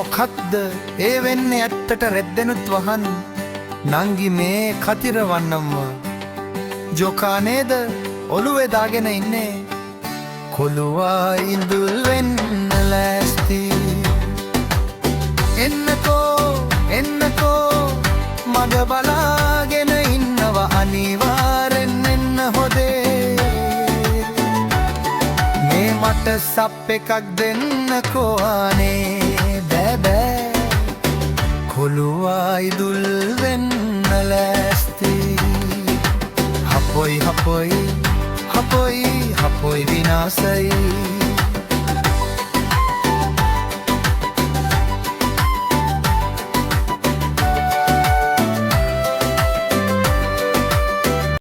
මොකක්ද ඒ වෙන්නේ ඇත්තට රෙද්දෙනුත් වහන් නංගි මේ කතිරවන්නම්ව ජොකා නේද ඔළුවේ දාගෙන ඉන්නේ කොළුවා ඉඳුල් වෙන්න ලෑස්ති එන්නකෝ මග බලාගෙන ඉන්නවා අනිවාරෙන් එන්න හොදේ මේ මට සප් එකක් දෙන්නකෝ අනේ බෑ කොළුවා ඉඳුල් වෙන්න ලෑස්ති හපොයි විනාසයි